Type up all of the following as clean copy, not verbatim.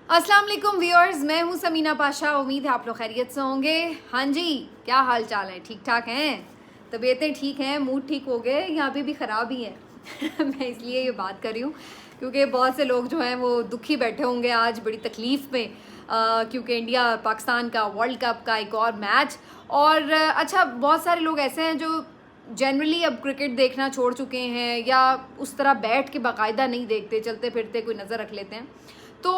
अस्सलाम वालेकुम व्यूअर्स, मैं हूं समीना पाशा। उम्मीद है आप लोग खैरियत से होंगे। हाँ जी, क्या हाल चाल है? ठीक ठाक हैं? तबीयतें ठीक हैं? मूड ठीक हो गए? यहाँ पे भी ख़राब ही है। मैं इसलिए ये बात कर रही हूँ क्योंकि बहुत से लोग जो हैं वो दुखी बैठे होंगे आज, बड़ी तकलीफ़ में, क्योंकि इंडिया पाकिस्तान का वर्ल्ड कप का एक और मैच। और अच्छा, बहुत सारे लोग ऐसे हैं जो जनरली अब क्रिकेट देखना छोड़ चुके हैं या उस तरह बैठ के बाकायदा नहीं देखते, चलते फिरते कोई नज़र रख लेते हैं। तो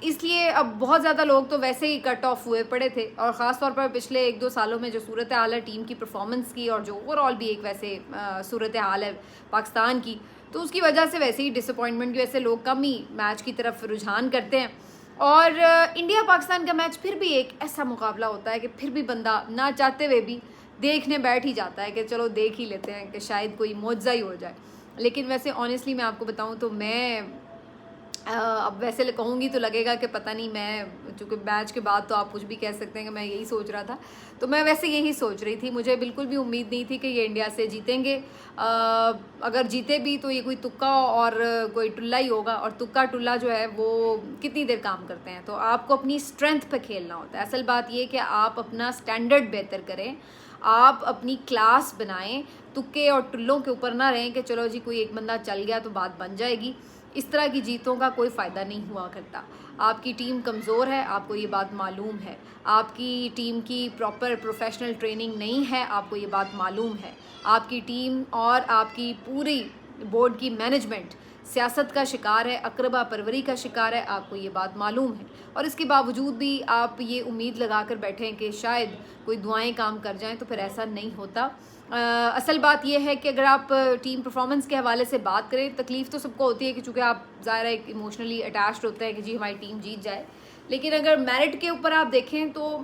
इसलिए अब बहुत ज़्यादा लोग तो वैसे ही कट ऑफ हुए पड़े थे, और ख़ास तौर पर पिछले 1-2 सालों में जो सूरत हाल है टीम की परफॉर्मेंस की, और जो ओवरऑल भी एक वैसे सूरत हाल है पाकिस्तान की, तो उसकी वजह से वैसे ही डिसअपॉइंटमेंट की वजह से लोग कम ही मैच की तरफ रुझान करते हैं। और इंडिया पाकिस्तान का मैच फिर भी एक ऐसा मुकाबला होता है कि फिर भी बंदा ना चाहते हुए भी देखने बैठ ही जाता है कि चलो देख ही लेते हैं कि शायद कोई मौजज़ा ही हो जाए। लेकिन वैसे ऑनेस्टली मैं आपको बताऊं तो मैं अब वैसे कहूँगी तो लगेगा कि पता नहीं, मैं चूँकि मैच के बाद तो आप कुछ भी कह सकते हैं कि मैं यही सोच रहा था, तो मैं वैसे यही सोच रही थी। मुझे बिल्कुल भी उम्मीद नहीं थी कि ये इंडिया से जीतेंगे। अगर जीते भी तो ये कोई तुक्का और कोई टुल्ला ही होगा, और तुक्का टुल्ला जो है वो कितनी देर काम करते हैं। तो आपको अपनी स्ट्रेंथ पे खेलना होता है। असल बात ये कि आप अपना स्टैंडर्ड बेहतर करें, आप अपनी क्लास बनाएं, तुक्के और टुल्लों के ऊपर ना रहें कि चलो जी कोई एक बंदा चल गया तो बात बन जाएगी। इस तरह की जीतों का कोई फ़ायदा नहीं हुआ करता। आपकी टीम कमज़ोर है, आपको ये बात मालूम है। आपकी टीम की प्रॉपर प्रोफेशनल ट्रेनिंग नहीं है, आपको ये बात मालूम है। आपकी टीम और आपकी पूरी बोर्ड की मैनेजमेंट सियासत का शिकार है, अकरबा परवरी का शिकार है, आपको ये बात मालूम है। और इसके बावजूद भी आप ये उम्मीद लगा कर बैठे हैं कि शायद कोई दुआएं काम कर जाएं, तो फिर ऐसा नहीं होता। असल बात यह है कि अगर आप टीम परफॉर्मेंस के हवाले से बात करें, तकलीफ़ तो सबको होती है कि चूँकि आप ज़ाहिर एक इमोशनली अटैच्ड होते हैं कि जी हमारी टीम जीत जाए। लेकिन अगर मेरिट के ऊपर आप देखें तो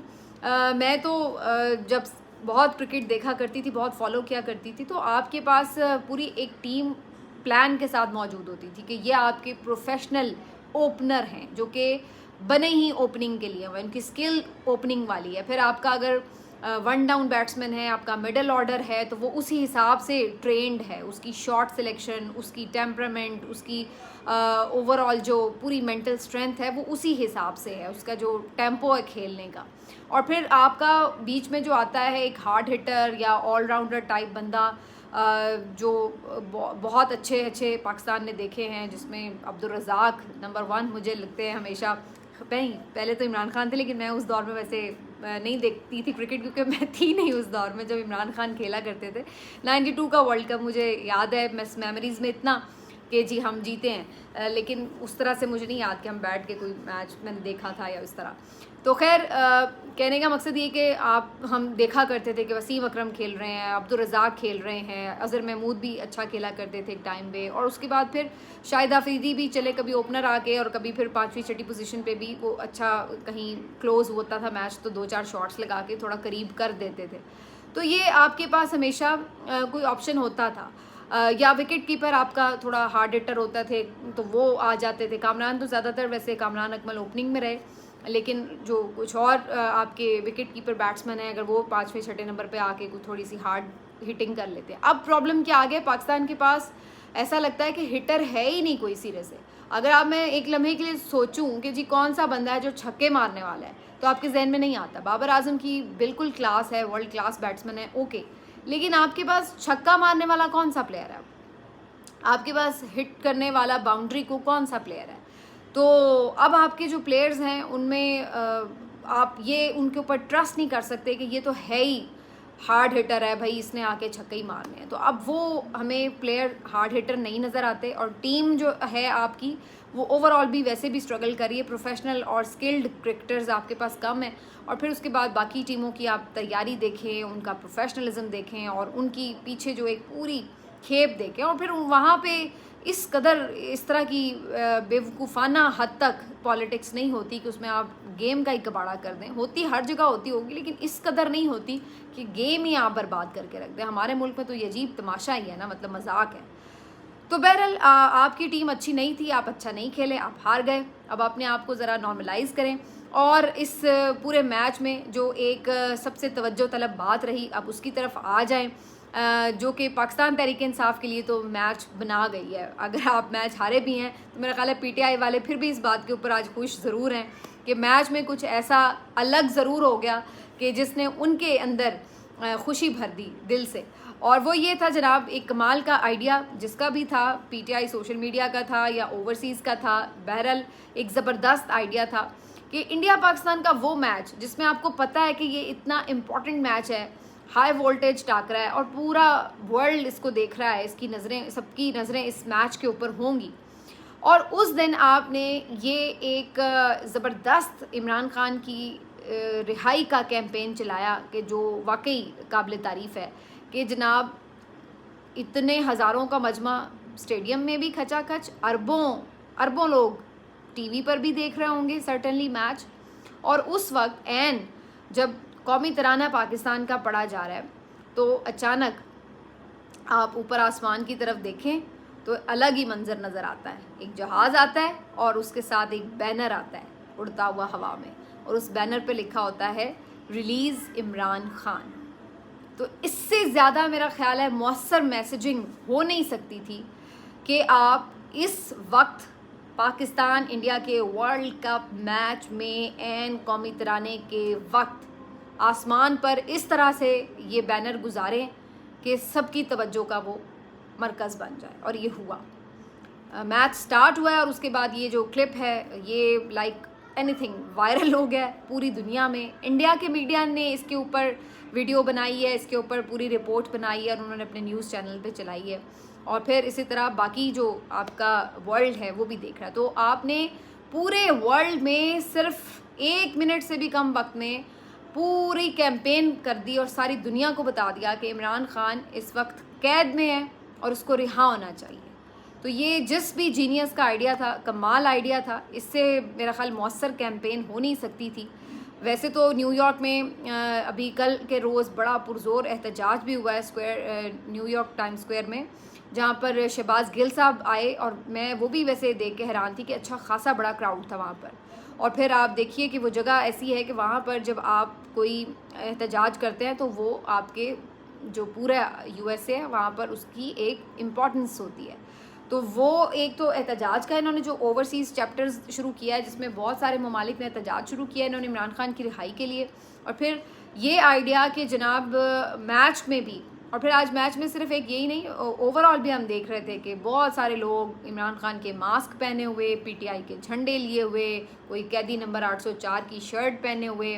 मैं तो जब बहुत क्रिकेट देखा करती थी, बहुत फॉलो किया करती थी, तो आपके पास पूरी एक टीम प्लान के साथ मौजूद होती थी कि ये आपके प्रोफेशनल ओपनर हैं जो कि बने ही ओपनिंग के लिए, उनकी स्किल ओपनिंग वाली है। फिर आपका अगर वन डाउन बैट्समैन है, आपका मिडल ऑर्डर है, तो वो उसी हिसाब से ट्रेंड है। उसकी शॉट सिलेक्शन, उसकी टेम्परामेंट, उसकी ओवरऑल जो पूरी मेंटल स्ट्रेंथ है वो उसी हिसाब से है, उसका जो टेम्पो है खेलने का। और फिर आपका बीच में जो आता है एक हार्ड हिटर या ऑलराउंडर टाइप बंदा, जो बहुत अच्छे अच्छे पाकिस्तान ने देखे हैं, जिसमें अब्दुल रज़ाक नंबर 1 मुझे लगते हैं हमेशा। नहीं, पहले तो इमरान खान थे, लेकिन मैं उस दौर में वैसे नहीं देखती थी क्रिकेट, क्योंकि मैं थी नहीं उस दौर में जब इमरान खान खेला करते थे। 92 का वर्ल्ड कप मुझे याद है, मेमोरीज़ में इतना कि जी हम जीते हैं, लेकिन उस तरह से मुझे नहीं याद कि हम बैठ के कोई मैच मैंने देखा था या इस तरह। तो खैर, कहने का मकसद ये कि हम देखा करते थे कि वसीम अकरम खेल रहे हैं, अब्दुल रज़ाक खेल रहे हैं, अज़हर महमूद भी अच्छा खेला करते थे एक टाइम पे, और उसके बाद फिर शाहिद आफरीदी भी चले कभी ओपनर आके, और कभी फिर 5वीं 6वीं पोजीशन पे भी वो अच्छा, कहीं क्लोज होता था मैच तो 2-4 शॉट्स लगा के थोड़ा करीब कर देते थे। तो ये आपके पास हमेशा कोई ऑप्शन होता था। या विकेट कीपर आपका थोड़ा हार्ड हिटर होता थे तो वो आ जाते थे। कामरान तो ज़्यादातर वैसे कामरान अकमल ओपनिंग में रहे, लेकिन जो कुछ और आपके विकेट कीपर बैट्समैन हैं, अगर वो 5वें 6ठे नंबर पे आके कुछ थोड़ी सी हार्ड हिटिंग कर लेते हैं। अब प्रॉब्लम क्या आ गया, पाकिस्तान के पास ऐसा लगता है कि हिटर है ही नहीं कोई सिरे से। अगर आप, मैं एक लम्हे के लिए सोचूं कि जी कौन सा बंदा है जो छक्के मारने वाला है, तो आपके जहन में नहीं आता। बाबर आजम की बिल्कुल क्लास है, वर्ल्ड क्लास बैट्समैन है, ओके, लेकिन आपके पास छक्का मारने वाला कौन सा प्लेयर है? आपके पास हिट करने वाला बाउंड्री को कौन सा प्लेयर है? तो अब आपके जो प्लेयर्स हैं उनमें आप ये उनके ऊपर ट्रस्ट नहीं कर सकते कि ये तो है ही हार्ड हिटर है भाई, इसने आके छक्के ही मारने हैं। तो अब वो हमें प्लेयर हार्ड हिटर नहीं नज़र आते, और टीम जो है आपकी वो ओवरऑल भी वैसे भी स्ट्रगल कर रही है। प्रोफेशनल और स्किल्ड क्रिकेटर्स आपके पास कम है, और फिर उसके बाद बाकी टीमों की आप तैयारी देखें, उनका प्रोफेशनलिज्म देखें, और उनकी पीछे जो एक पूरी खेप देखें, और फिर वहाँ पे इस कदर इस तरह की बेवकूफ़ाना हद तक पॉलिटिक्स नहीं होती कि उसमें आप गेम का ही कबाड़ा कर दें। होती हर जगह होती होगी, लेकिन इस कदर नहीं होती कि गेम ही आप बर्बाद करके रख दें। हमारे मुल्क में तो ये अजीब तमाशा ही है ना, मतलब मजाक है। तो बहरहाल आपकी टीम अच्छी नहीं थी, आप अच्छा नहीं खेले, आप हार गए। अब अपने आप को ज़रा नॉर्मलाइज़ करें, और इस पूरे मैच में जो एक सबसे तवज्जो तलब बात रही, अब उसकी तरफ आ जाएं। जो कि पाकिस्तान तहरीक इंसाफ के लिए तो मैच बना गई है। अगर आप मैच हारे भी हैं तो मेरा ख्याल है PTI वाले फिर भी इस बात के ऊपर आज खुश ज़रूर हैं कि मैच में कुछ ऐसा अलग ज़रूर हो गया कि जिसने उनके अंदर खुशी भर दी दिल से। और वो ये था जनाब, एक कमाल का आइडिया जिसका भी था, PTI सोशल मीडिया का था या ओवरसीज़ का था, बहरहाल एक ज़बरदस्त आइडिया था कि इंडिया पाकिस्तान का वो मैच जिसमें आपको पता है कि ये इतना इम्पॉर्टेंट मैच है, हाई वोल्टेज टाकरा है और पूरा वर्ल्ड इसको देख रहा है, इसकी नज़रें, सबकी नज़रें इस मैच के ऊपर होंगी। और उस दिन आपने ये एक ज़बरदस्त इमरान खान की रिहाई का कैंपेन चलाया कि जो वाकई काबिल तारीफ़ है कि जनाब इतने हज़ारों का मजमा स्टेडियम में भी खचाखच, अरबों लोग टीवी पर भी देख रहे होंगे सर्टनली मैच। और उस वक्त एन जब कौमी तराना पाकिस्तान का पढ़ा जा रहा है तो अचानक आप ऊपर आसमान की तरफ देखें तो अलग ही मंजर नज़र आता है। एक जहाज़ आता है और उसके साथ एक बैनर आता है उड़ता हुआ हवा में, और उस बैनर पे लिखा होता है रिलीज़ इमरान खान। तो इससे ज़्यादा मेरा ख्याल है मौसर मैसेजिंग हो नहीं सकती थी कि आप इस वक्त पाकिस्तान इंडिया के वर्ल्ड कप मैच में एन कौमी तराने के वक्त आसमान पर इस तरह से ये बैनर गुजारें कि सबकी तवज्जो का वो मरकज़ बन जाए। और ये हुआ, मैच स्टार्ट हुआ है और उसके बाद ये जो क्लिप है ये लाइक एनीथिंग वायरल हो गया पूरी दुनिया में। इंडिया के मीडिया ने इसके ऊपर वीडियो बनाई है, इसके ऊपर पूरी रिपोर्ट बनाई है और उन्होंने अपने न्यूज़ चैनल पे चलाई है, और फिर इसी तरह बाकी जो आपका वर्ल्ड है वो भी देख रहा है। तो आपने पूरे वर्ल्ड में सिर्फ 1 मिनट से भी कम वक्त में पूरी कैंपेन कर दी और सारी दुनिया को बता दिया कि इमरान खान इस वक्त कैद में है और उसको रिहा होना चाहिए। तो ये जिस भी जीनियस का आइडिया था, कमाल आइडिया था, इससे मेरा ख्याल मौसर कैंपेन हो नहीं सकती थी। वैसे तो न्यूयॉर्क में अभी कल के रोज़ बड़ा पुरजोर एहतजाज भी हुआ है न्यूयॉर्क टाइम स्क्वायर में, जहाँ पर शहबाज गिल साहब आए और मैं वो भी वैसे देख के हैरान थी कि अच्छा खासा बड़ा क्राउड था वहाँ पर। और फिर आप देखिए कि वो जगह ऐसी है कि वहाँ पर जब आप कोई एहतजाज करते हैं तो वो आपके जो पूरा USA है वहाँ पर उसकी एक इम्पॉर्टेंस होती है। तो वो एक तो एहतजाज का इन्होंने जो ओवरसीज़ चैप्टर्स शुरू किया है जिसमें बहुत सारे ममालिक ने एहतजाज शुरू किया है इन्होंने इमरान खान की रिहाई के लिए, और फिर ये आइडिया कि जनाब मैच में भी, और फिर आज मैच में सिर्फ एक यही नहीं, ओवरऑल भी हम देख रहे थे कि बहुत सारे लोग इमरान खान के मास्क पहने हुए, PTI के झंडे लिए हुए, कोई कैदी नंबर 804 की शर्ट पहने हुए,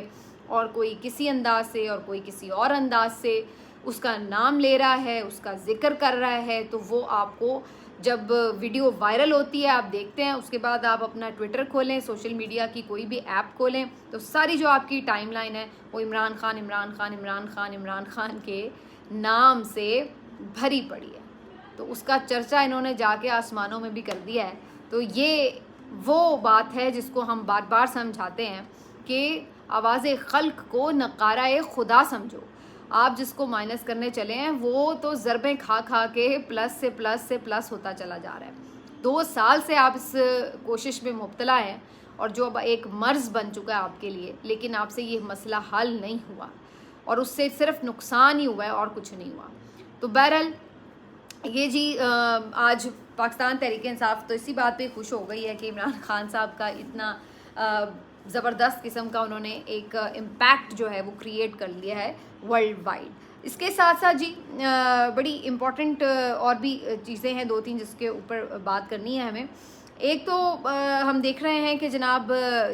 और कोई किसी अंदाज से और कोई किसी और अंदाज से उसका नाम ले रहा है, उसका जिक्र कर रहा है। तो वो आपको जब वीडियो वायरल होती है आप देखते हैं, उसके बाद आप अपना ट्विटर खोलें, सोशल मीडिया की कोई भी ऐप खोलें, तो सारी जो आपकी टाइमलाइन है वो इमरान खान इमरान खान इमरान खान इमरान खान के नाम से भरी पड़ी है। तो उसका चर्चा इन्होंने जाके आसमानों में भी कर दिया है। तो ये वो बात है जिसको हम बार बार समझाते हैं कि आवाज़ खल्क को नकारा खुदा समझो। आप जिसको माइनस करने चले हैं वो तो ज़रबें खा खा के प्लस से प्लस से प्लस होता चला जा रहा है। 2 साल से आप इस कोशिश में मुब्तला हैं और जो अब एक मर्ज़ बन चुका है आपके लिए, लेकिन आपसे ये मसला हल नहीं हुआ और उससे सिर्फ नुकसान ही हुआ है और कुछ नहीं हुआ। तो बहरहाल ये जी आज पाकिस्तान तहरीक इंसाफ तो इसी बात पे खुश हो गई है कि इमरान खान साहब का इतना ज़बरदस्त किस्म का उन्होंने एक इम्पैक्ट जो है वो क्रिएट कर लिया है वर्ल्ड वाइड। इसके साथ साथ जी बड़ी इम्पॉर्टेंट और भी चीज़ें हैं 2-3 जिसके ऊपर बात करनी है हमें। एक तो हम देख रहे हैं कि जनाब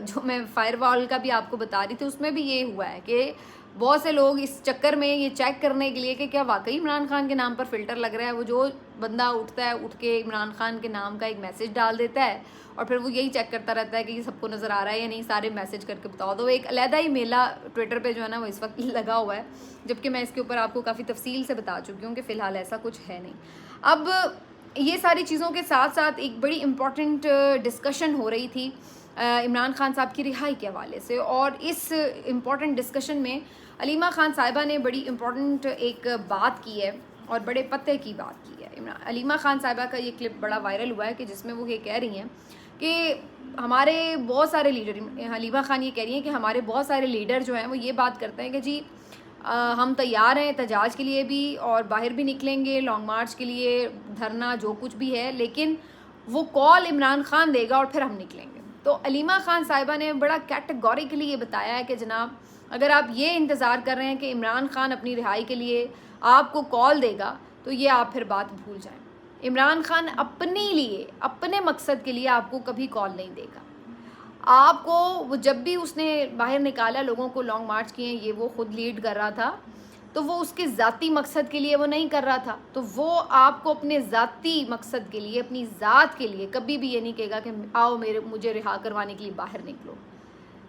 जो मैं फायरवॉल का भी आपको बता रही थी उसमें भी ये हुआ है कि बहुत से लोग इस चक्कर में ये चेक करने के लिए कि क्या वाकई इमरान खान के नाम पर फ़िल्टर लग रहा है, वो जो बंदा उठता है उठ के इमरान खान के नाम का एक मैसेज डाल देता है और फिर वो यही चेक करता रहता है कि ये सबको नज़र आ रहा है या नहीं, सारे मैसेज करके बताओ। तो एक अलहदा ही मेला ट्विटर पे जो है ना वो इस वक्त लगा हुआ है, जबकि मैं इसके ऊपर आपको काफ़ी तफसील से बता चुकी हूँ कि फ़िलहाल ऐसा कुछ है नहीं। अब ये सारी चीज़ों के साथ साथ एक बड़ी इम्पॉर्टेंट डिस्कशन हो रही थी इमरान खान साहब की रिहाई के हवाले से, और इस इम्पॉर्टेंट डिस्कशन में अलीमा खान साहिबा ने बड़ी इम्पॉर्टेंट एक बात की है और बड़े पते की बात की है। अलीमा खान साहिबा का ये क्लिप बड़ा वायरल हुआ है कि जिसमें वो ये कह रही हैं कि हमारे बहुत सारे लीडर, अलीमा खान ये कह रही हैं कि हमारे बहुत सारे लीडर जो हैं वो ये बात करते हैं कि जी हम तैयार हैं एहतजाज के लिए भी और बाहर भी निकलेंगे, लॉन्ग मार्च के लिए, धरना जो कुछ भी है, लेकिन वो कॉल इमरान खान देगा और फिर हम निकलेंगे। तो अलीमा खान साहिबा ने बड़ा कैटेगोरिकली ये बताया है कि जनाब अगर आप ये इंतज़ार कर रहे हैं कि इमरान खान अपनी रिहाई के लिए आपको कॉल देगा तो ये आप फिर बात भूल जाएं। इमरान खान अपने लिए, अपने मकसद के लिए आपको कभी कॉल नहीं देगा। आपको वो जब भी उसने बाहर निकाला, लोगों को लॉन्ग मार्च किए, ये वो खुद लीड कर रहा था, तो वो उसके ज़ाती मकसद के लिए वो नहीं कर रहा था। तो वो आपको अपने ज़ाती मकसद के लिए, अपनी ज़ात के लिए कभी भी ये नहीं कहेगा कि आओ मुझे रिहा करवाने के लिए बाहर निकलो।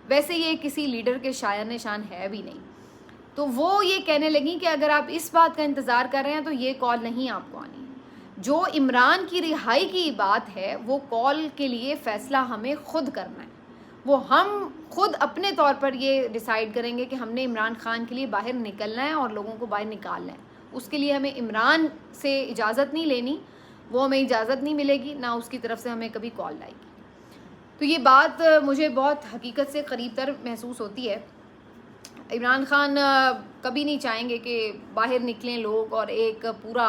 वैसे ये किसी लीडर के शायर निशान है भी नहीं। तो वो ये कहने लगी कि अगर आप इस बात का इंतज़ार कर रहे हैं तो ये कॉल नहीं आपको आनी है। जो इमरान की रिहाई की बात है वो कॉल के लिए फ़ैसला हमें खुद करना है। वो हम खुद अपने तौर पर ये डिसाइड करेंगे कि हमने इमरान खान के लिए बाहर निकलना है और लोगों को बाहर निकालना है। उसके लिए हमें इमरान से इजाज़त नहीं लेनी, वो हमें इजाज़त नहीं मिलेगी, ना उसकी तरफ से हमें कभी कॉल आएगी। तो ये बात मुझे बहुत हकीकत से करीब तर महसूस होती है। इमरान खान कभी नहीं चाहेंगे कि बाहर निकलें लोग और एक पूरा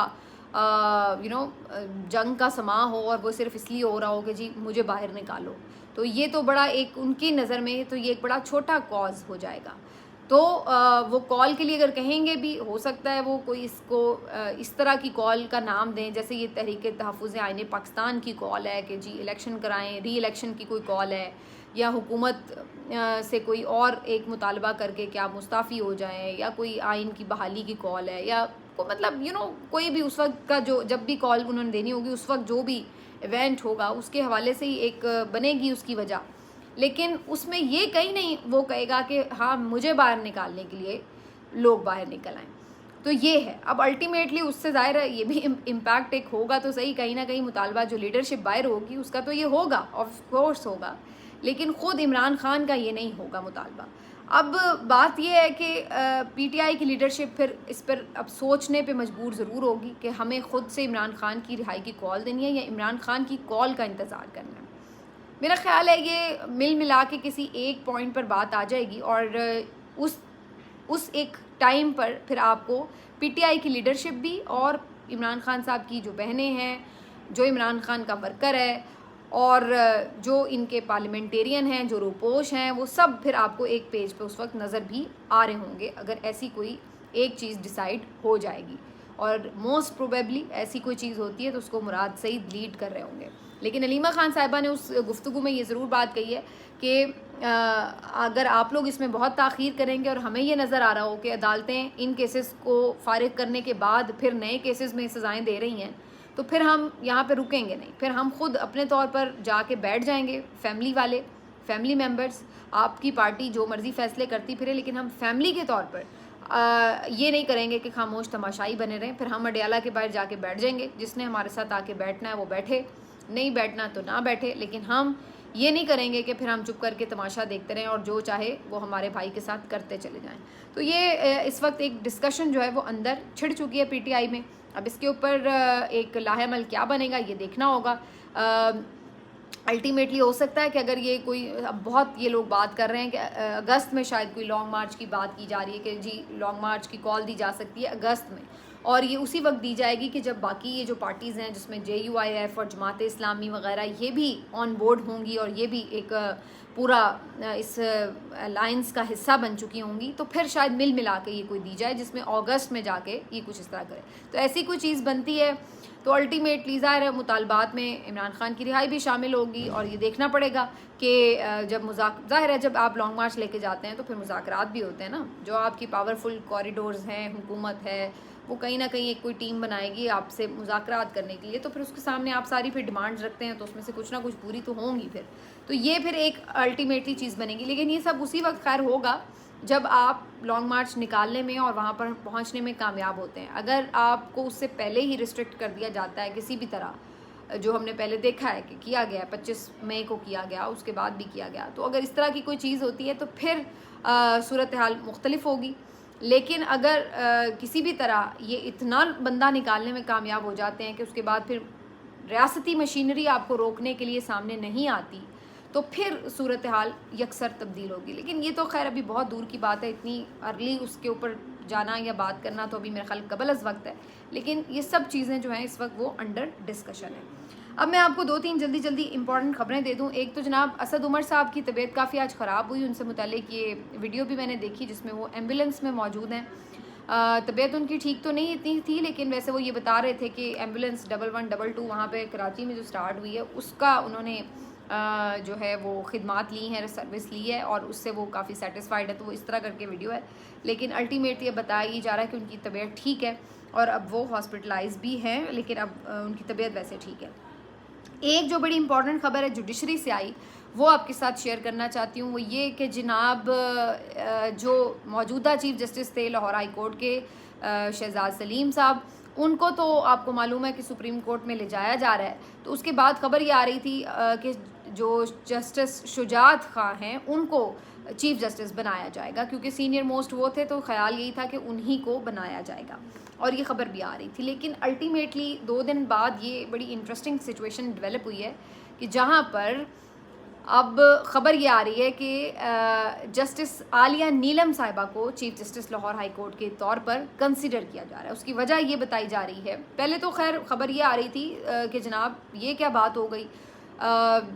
जंग का समा हो और वो सिर्फ इसलिए हो रहा हो कि जी मुझे बाहर निकालो। तो ये तो बड़ा एक उनकी नज़र में तो ये एक बड़ा छोटा कॉज हो जाएगा। तो वो कॉल के लिए अगर कहेंगे भी, हो सकता है वो कोई इसको इस तरह की कॉल का नाम दें जैसे ये तहरीक तहफ़्फ़ुज़ आईन पाकिस्तान की कॉल है कि जी इलेक्शन कराएं, री इलेक्शन की कोई कॉल है, या हुकूमत से कोई और एक मुतालबा करके कि आप मुस्ताफ़ी हो जाएं, या कोई आइन की बहाली की कॉल है, या मतलब कोई भी उस वक्त का जो जब भी कॉल उन्होंने देनी होगी उस वक्त जो भी इवेंट होगा उसके हवाले से ही एक बनेगी उसकी वजह। लेकिन उसमें ये कहीं नहीं वो कहेगा कि हाँ मुझे बाहर निकालने के लिए लोग बाहर निकल आएँ। तो ये है। अब अल्टीमेटली उससे ज़ाहिर है ये भी इम्पैक्ट एक होगा तो सही, कहीं ना कहीं मुतालबा जो लीडरशिप बाहर होगी उसका तो ये होगा, ऑफ कोर्स होगा, लेकिन ख़ुद इमरान खान का ये नहीं होगा मुतालबा। अब बात यह है कि पीटीआई की लीडरशिप फिर इस पर अब सोचने पे मजबूर ज़रूर होगी कि हमें ख़ुद से इमरान खान की रिहाई की कॉल देनी है या इमरान खान की कॉल का इंतज़ार करना है। मेरा ख़्याल है ये मिल मिला के किसी एक पॉइंट पर बात आ जाएगी और उस एक टाइम पर फिर आपको पीटीआई की लीडरशिप भी और इमरान खान साहब की जो बहनें हैं, जो इमरान खान का वर्कर है और जो इनके पार्लियामेंटेरियन हैं, जो रोपोश हैं, वो सब फिर आपको एक पेज पे उस वक्त नज़र भी आ रहे होंगे अगर ऐसी कोई एक चीज़ डिसाइड हो जाएगी। और मोस्ट प्रोबेबली ऐसी कोई चीज़ होती है तो उसको मुराद सईद लीड कर रहे होंगे। लेकिन अलीमा खान साहिबा ने उस गुफ्तगू में ये ज़रूर बात कही है कि अगर आप लोग इसमें बहुत ताख़ीर करेंगे और हमें ये नज़र आ रहा हो कि अदालतें इन केसेस को फ़ारिग करने के बाद फिर नए केसेस में सज़ाएँ दे रही हैं तो फिर हम यहाँ पे रुकेंगे नहीं, फिर हम खुद अपने तौर पर जाके बैठ जाएंगे। फैमिली वाले, फैमिली मेम्बर्स, आपकी पार्टी जो मर्ज़ी फ़ैसले करती फिरे, लेकिन हम फैमिली के तौर पर ये नहीं करेंगे कि खामोश तमाशाई बने रहें। फिर हम अडयाला के बाहर जाके बैठ जाएंगे। जिसने हमारे साथ आके बैठना है वो बैठे, नहीं बैठना तो ना बैठे, लेकिन हम ये नहीं करेंगे कि फिर हम चुप करके तमाशा देखते रहें और जो चाहे वो हमारे भाई के साथ करते चले जाएं। तो ये इस वक्त एक डिस्कशन जो है वो अंदर छिड़ चुकी है पीटीआई में। अब इसके ऊपर एक लाहेमल क्या बनेगा ये देखना होगा। अल्टीमेटली हो सकता है कि अगर ये कोई, अब बहुत ये लोग बात कर रहे हैं कि अगस्त में शायद कोई लॉन्ग मार्च की बात की जा रही है कि जी लॉन्ग मार्च की कॉल दी जा सकती है अगस्त में, और ये उसी वक्त दी जाएगी कि जब बाकी ये जो पार्टीज़ हैं जिसमें JUIF और जमात इस्लामी वगैरह ये भी ऑन बोर्ड होंगी और ये भी एक पूरा इस अलायंस का हिस्सा बन चुकी होंगी, तो फिर शायद मिल मिला के ये कोई दी जाए जिसमें अगस्त में जाके ये कुछ इस तरह करे। तो ऐसी कोई चीज़ बनती है तो अल्टीमेटली ज़ाहिर है मुतालबात में इमरान खान की रिहाई भी शामिल होगी। और ये देखना पड़ेगा कि जब ज़ाहिर है जब आप लॉन्ग मार्च लेके जाते हैं तो फिर मुज़ाकरात भी होते हैं ना। जो आपकी पावरफुल कॉरिडोर्स हैं, हुकूमत है, वो कहीं ना कहीं एक कोई टीम बनाएगी आपसे मुज़ाकरात करने के लिए, तो फिर उसके सामने आप सारी फिर डिमांड्स रखते हैं तो उसमें से कुछ ना कुछ पूरी तो होंगी फिर। तो ये फिर एक अल्टीमेटली चीज़ बनेगी। लेकिन ये सब उसी वक्त खैर होगा जब आप लॉन्ग मार्च निकालने में और वहाँ पर पहुँचने में कामयाब होते हैं। अगर आपको उससे पहले ही रिस्ट्रिक्ट कर दिया जाता है किसी भी तरह, जो हमने पहले देखा है कि किया गया, 25 मई को किया गया, उसके बाद भी किया गया, तो अगर इस तरह की कोई चीज़ होती है तो फिर सूरत हाल मुख्तलिफ होगी। लेकिन अगर किसी भी तरह ये इतना बंदा निकालने में कामयाब हो जाते हैं कि उसके बाद फिर रियासती मशीनरी आपको रोकने के लिए सामने नहीं आती, तो फिर सूरत हाल यकसर तब्दील होगी। लेकिन ये तो खैर अभी बहुत दूर की बात है, इतनी अर्ली उसके ऊपर जाना या बात करना तो अभी मेरा ख्याल कबल अज़ वक्त है, लेकिन ये सब चीज़ें जो हैं इस वक्त वो अंडर डिस्कशन है। अब मैं आपको 2-3 जल्दी इंपॉर्टेंट खबरें दे दूं। एक तो जनाब असद उमर साहब की तबीयत काफ़ी आज ख़राब हुई, उनसे मुतालिक ये वीडियो भी मैंने देखी जिसमें वो एम्बुलेंस में मौजूद हैं। तबीयत उनकी ठीक तो नहीं इतनी थी, लेकिन वैसे वो ये बता रहे थे कि एम्बुलेंस 1112 वहाँ पे कराची में जो स्टार्ट हुई है उसका उन्होंने जो है वो खिदमात ली हैं, सर्विस ली है और उससे वो काफ़ी सेटिस्फाइड है। तो वो इस तरह करके वीडियो है, लेकिन अल्टीमेटली ये बताया जा रहा है कि उनकी तबीयत ठीक है और अब वो हॉस्पिटलाइज भी हैं, लेकिन अब उनकी तबीयत वैसे ठीक है। एक जो बड़ी इंपॉर्टेंट खबर है जुडिशरी से आई वो आपके साथ शेयर करना चाहती हूँ, वो ये कि जनाब जो मौजूदा चीफ जस्टिस थे लाहौर हाई कोर्ट के शहजाद सलीम साहब, उनको तो आपको मालूम है कि सुप्रीम कोर्ट में ले जाया जा रहा है। तो उसके बाद खबर ये आ रही थी कि जो जस्टिस शुजात खां हैं उनको चीफ जस्टिस बनाया जाएगा, क्योंकि सीनियर मोस्ट वो थे तो ख्याल यही था कि उन्हीं को बनाया जाएगा और ये खबर भी आ रही थी। लेकिन अल्टीमेटली 2 दिन बाद ये बड़ी इंटरेस्टिंग सिचुएशन डेवलप हुई है कि जहाँ पर अब ख़बर ये आ रही है कि जस्टिस आलिया नीलम साहिबा को chief justice Lahore high court के तौर पर कंसिडर किया जा रहा है। उसकी वजह ये बताई जा रही है, पहले तो खैर ख़बर ये आ रही थी कि जनाब ये क्या बात हो गई,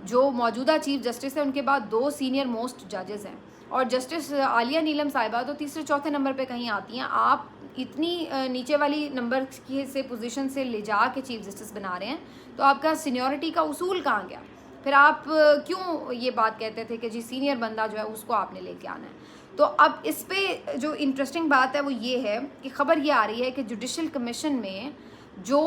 जो मौजूदा चीफ जस्टिस है उनके बाद 2 सीनियर मोस्ट जजेस हैं और जस्टिस आलिया नीलम साहिबा तो तीसरे चौथे नंबर पे कहीं आती हैं। आप इतनी नीचे वाली नंबर की से पोजीशन से ले जा के चीफ जस्टिस बना रहे हैं, तो आपका सीनियरिटी का उसूल कहाँ गया? फिर आप क्यों ये बात कहते थे कि जी सीनियर बंदा जो है उसको आपने लेके आना है? तो अब इस पे जो इंटरेस्टिंग बात है वो ये है कि ख़बर ये आ रही है कि जुडिशल कमीशन में जो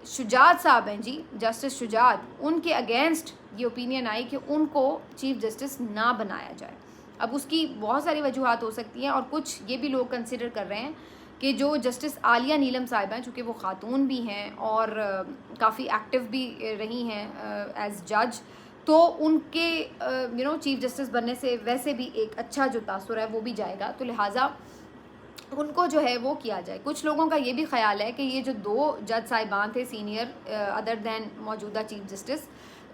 शुजात साहब हैं जी, जस्टिस शुजात, उनके अगेंस्ट ये ओपिनियन आई कि उनको चीफ जस्टिस ना बनाया जाए। अब उसकी बहुत सारी वजूहत हो सकती हैं और कुछ ये भी लोग कंसिडर कर रहे हैं कि जो जस्टिस आलिया नीलम साहिबा हैं, चूँकि वो ख़ातून भी हैं और काफ़ी एक्टिव भी रही हैं एज जज, तो उनके चीफ जस्टिस बनने से वैसे भी एक अच्छा जो तासुर है वो भी जाएगा, तो लिहाजा उनको जो है वो किया जाए। कुछ लोगों का ये भी ख्याल है कि ये जो 2 जज साहिबान थे सीनियर अदर दैन मौजूदा चीफ जस्टिस,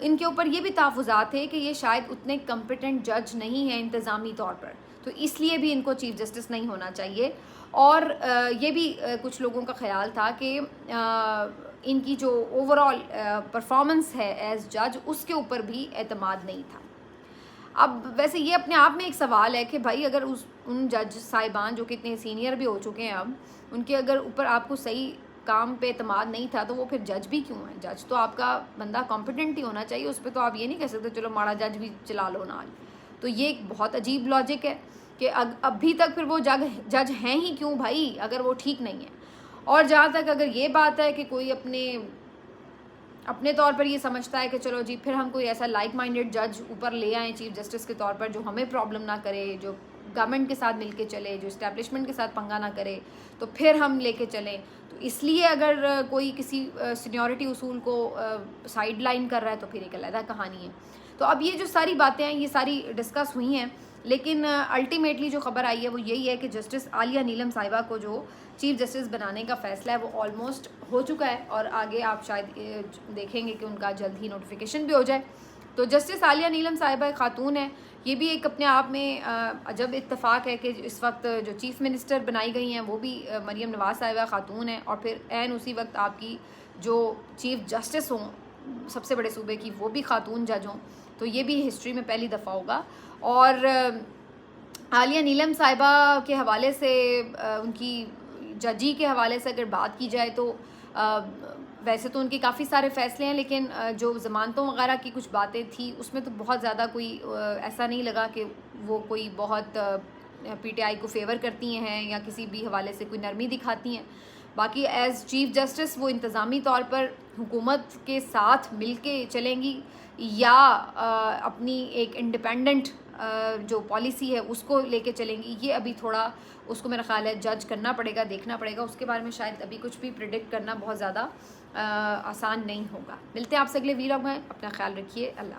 इनके ऊपर ये भी तहफ़्फ़ुज़ात थे कि ये शायद उतने कम्पिटेंट जज नहीं हैं इंतज़ामी तौर पर, तो इसलिए भी इनको चीफ जस्टिस नहीं होना चाहिए। और ये भी कुछ लोगों का ख्याल था कि इनकी जो ओवरऑल परफॉर्मेंस है एज जज उसके ऊपर भी एतमाद नहीं था। अब वैसे ये अपने आप में एक सवाल है कि भाई अगर उन जज साहिबान जो कितने सीनियर भी हो चुके हैं अब, उनके अगर ऊपर आपको सही काम पे एतमाद नहीं था तो वो फिर जज भी क्यों है? जज तो आपका बंदा कॉम्पिटेंट ही होना चाहिए, उस पर तो आप ये नहीं कह सकते चलो माड़ा जज भी चला लो ना। तो ये एक बहुत अजीब लॉजिक है कि अभी तक फिर वो जज हैं ही क्यों भाई, अगर वो ठीक नहीं है। और जहाँ तक अगर ये बात है कि कोई अपने तौर पर ये समझता है कि चलो जी फिर हम कोई ऐसा लाइक माइंडेड जज ऊपर ले आएँ चीफ जस्टिस के तौर पर जो हमें प्रॉब्लम ना करे, जो गवर्नमेंट के साथ मिलके चले, जो इस्टेब्लिशमेंट के साथ पंगा ना करे, तो फिर हम लेके चलें, तो इसलिए अगर कोई किसी सीनियरिटी उसूल को साइड लाइन कर रहा है तो फिर एक अलग कहानी है। तो अब ये जो सारी बातें हैं ये सारी डिस्कस हुई हैं, लेकिन अल्टीमेटली जो खबर आई है वो यही है कि जस्टिस आलिया नीलम साहिबा को जो चीफ जस्टिस बनाने का फ़ैसला है वो ऑलमोस्ट हो चुका है और आगे आप शायद देखेंगे कि उनका जल्द ही नोटिफिकेशन भी हो जाए। तो जस्टिस आलिया नीलम साहिबा एक खातून है, ये भी एक अपने आप में अजब इत्तेफाक है कि इस वक्त जो चीफ़ मिनिस्टर बनाई गई हैं वो भी मरीम नवाज़ साहिबा खातून है और फिर ऐन उसी वक्त आपकी जो चीफ जस्टिस हों सबसे बड़े सूबे की वो भी खातून जज हों, तो ये भी हिस्ट्री में पहली दफ़ा होगा। और आलिया नीलम साहिबा के हवाले से उनकी जजी के हवाले से अगर बात की जाए तो वैसे तो उनके काफ़ी सारे फ़ैसले हैं, लेकिन जो ज़मानतों वगैरह की कुछ बातें थी उसमें तो बहुत ज़्यादा कोई ऐसा नहीं लगा कि वो कोई बहुत पीटीआई को फेवर करती हैं या किसी भी हवाले से कोई नरमी दिखाती हैं। बाकी एज़ चीफ जस्टिस वो इंतज़ामी तौर पर हुकूमत के साथ मिल के चलेंगी या अपनी एक इंडिपेंडेंट जो पॉलिसी है उसको लेके चलेंगी, ये अभी थोड़ा उसको मेरा ख्याल है जज करना पड़ेगा, देखना पड़ेगा। उसके बारे में शायद अभी कुछ भी प्रिडिक्ट करना बहुत ज़्यादा आसान नहीं होगा। मिलते हैं आपसे अगले वीडियो में, अपना ख्याल रखिए, अल्लाह।